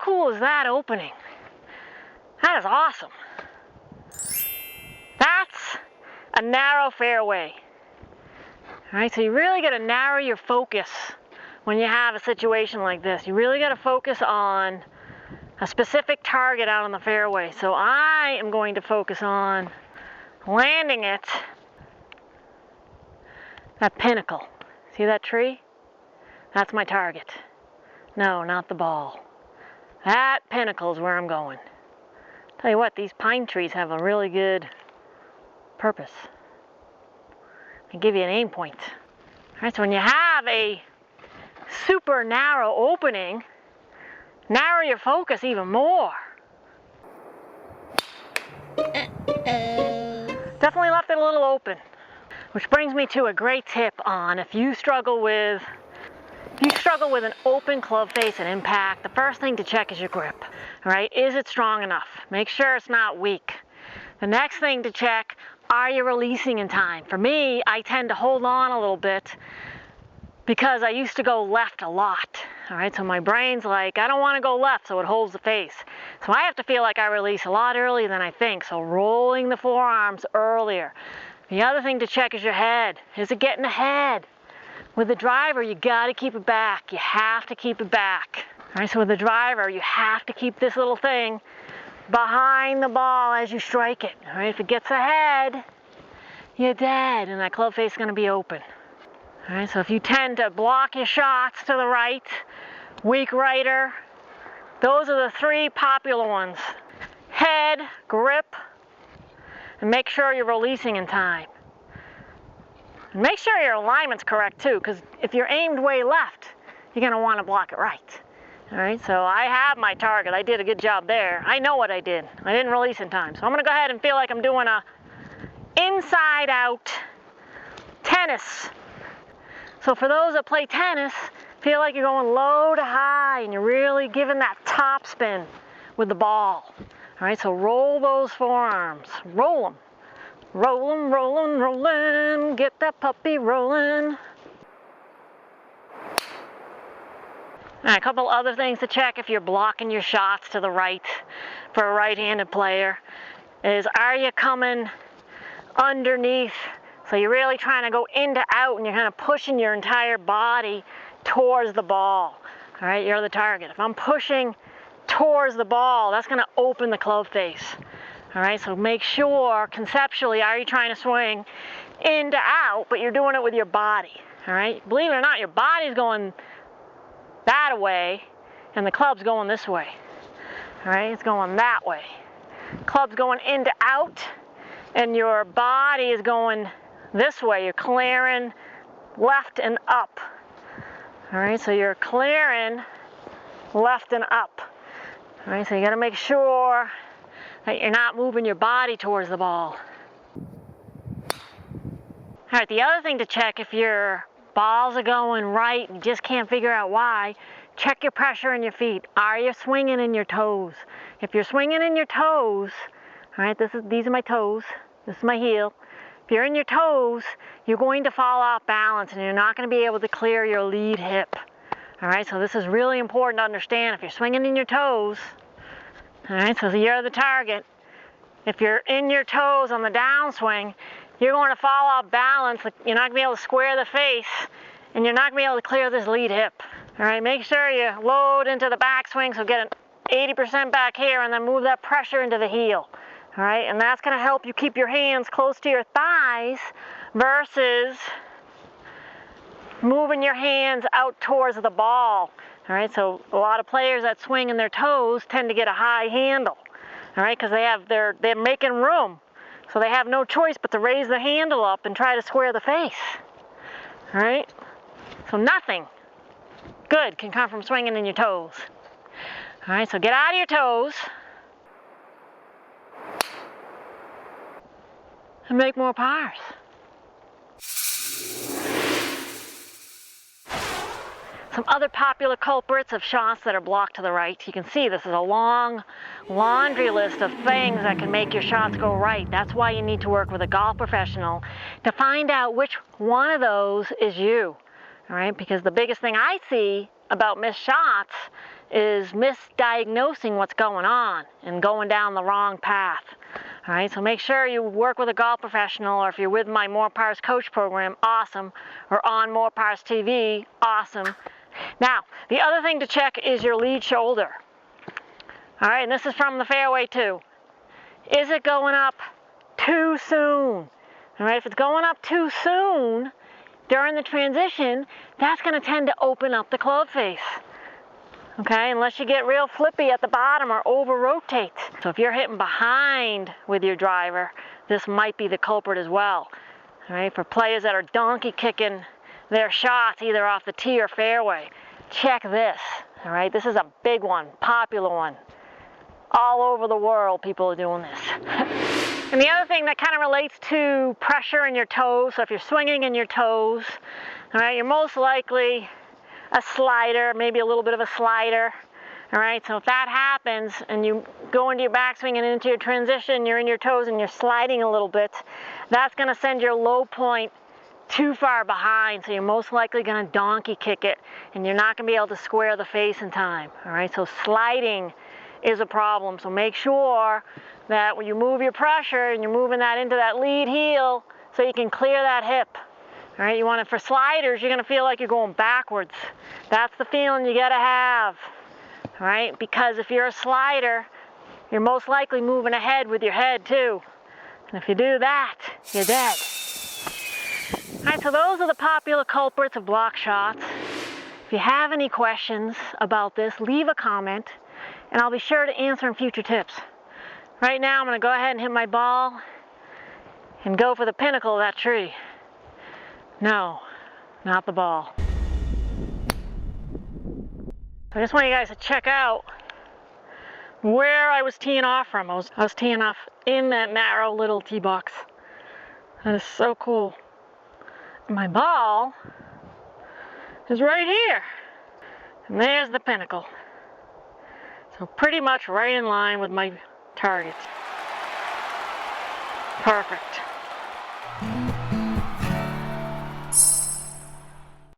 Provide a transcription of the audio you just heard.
cool is that opening? That is awesome. That's a narrow fairway. All right, so you really got to narrow your focus when you have a situation like this. You really got to focus on a specific target out on the fairway. So I am going to focus on landing it, that pinnacle. See that tree? That's my target. No, not the ball. That pinnacle is where I'm going. Tell you what, these pine trees have a really good purpose. They give you an aim point. All right, so when you have a super narrow opening, narrow your focus even more. Definitely left it a little open. Which brings me to a great tip on if you struggle with an open club face and impact, the first thing to check is your grip. All right, is it strong enough? Make sure it's not weak. The next thing to check, are you releasing in time? For me, I tend to hold on a little bit because I used to go left a lot. All right, so my brain's like, I don't want to go left, so it holds the face. So I have to feel like I release a lot earlier than I think, so rolling the forearms earlier. The other thing to check is your head. Is it getting ahead? With the driver, you got to keep it back. You have to keep it back. All right, so with the driver, you have to keep this little thing behind the ball as you strike it. All right, if it gets ahead, you're dead, and that club face is going to be open. All right, so if you tend to block your shots to the right, weak righter, those are the three popular ones. Head, grip, and make sure you're releasing in time. And make sure your alignment's correct too, because if you're aimed way left, you're going to want to block it right. All right, so I have my target. I did a good job there. I know what I did. I didn't release in time. So I'm going to go ahead and feel like I'm doing a inside out tennis. So for those that play tennis, feel like you're going low to high and you're really giving that top spin with the ball. All right, so roll those forearms. Roll them. Rollin', rollin', rollin', get that puppy rollin'. All right, a couple other things to check if you're blocking your shots to the right for a right-handed player is, are you coming underneath? So you're really trying to go in to out and you're kind of pushing your entire body towards the ball. All right, you're the target. If I'm pushing towards the ball, that's going to open the club face. All right, so make sure conceptually, are you trying to swing in to out, but you're doing it with your body. All right, believe it or not, your body's going that way and the club's going this way. All right, it's going that way. Club's going in to out and your body is going this way. You're clearing left and up. All right, so you're clearing left and up. All right, so you got to make sure that you're not moving your body towards the ball. All right, the other thing to check if your balls are going right and you just can't figure out why, check your pressure in your feet. Are you swinging in your toes? If you're swinging in your toes, all right, these are my toes, this is my heel. If you're in your toes, you're going to fall off balance and you're not going to be able to clear your lead hip. All right, so this is really important to understand. If you're swinging in your toes, all right, so you're the target. If you're in your toes on the downswing, you're going to fall off balance. You're not going to be able to square the face, and you're not going to be able to clear this lead hip. All right, make sure you load into the backswing, so get an 80% back here, and then move that pressure into the heel. All right, and that's going to help you keep your hands close to your thighs versus moving your hands out towards the ball. All right, so a lot of players that swing in their toes tend to get a high handle. All right, because they're making room, so they have no choice but to raise the handle up and try to square the face. All right, so nothing good can come from swinging in your toes. All right, so get out of your toes and make more pars. Some other popular culprits of shots that are blocked to the right. You can see this is a long laundry list of things that can make your shots go right. That's why you need to work with a golf professional to find out which one of those is you. All right, because the biggest thing I see about missed shots is misdiagnosing what's going on and going down the wrong path. All right, so make sure you work with a golf professional, or if you're with my More Pars Coach program, awesome, or on More Pars TV, awesome. Now, the other thing to check is your lead shoulder. All right, and this is from the fairway too. Is it going up too soon? All right, if it's going up too soon during the transition, that's going to tend to open up the club face. Okay, unless you get real flippy at the bottom or over rotate. So if you're hitting behind with your driver, this might be the culprit as well. All right, for players that are donkey kicking their shots either off the tee or fairway, check this. All right, this is a big one, popular one. All over the world, people are doing this. And the other thing that kind of relates to pressure in your toes, so if you're swinging in your toes, all right, you're most likely a slider, maybe a little bit of a slider. All right, so if that happens and you go into your backswing and into your transition, you're in your toes and you're sliding a little bit, that's going to send your low point too far behind, so you're most likely going to donkey kick it and you're not going to be able to square the face in time. All right, so sliding is a problem, so make sure that when you move your pressure and you're moving that into that lead heel so you can clear that hip. All right, you want it for sliders, you're gonna feel like you're going backwards. That's the feeling you gotta have. All right, because if you're a slider, you're most likely moving ahead with your head too. And if you do that, you're dead. All right, so those are the popular culprits of block shots. If you have any questions about this, leave a comment and I'll be sure to answer in future tips. Right now, I'm gonna go ahead and hit my ball and go for the pinnacle of that tree. No, not the ball. I just want you guys to check out where I was teeing off from. I was teeing off in that narrow little tee box. That is so cool. My ball is right here. And there's the pinnacle. So pretty much right in line with my targets. Perfect.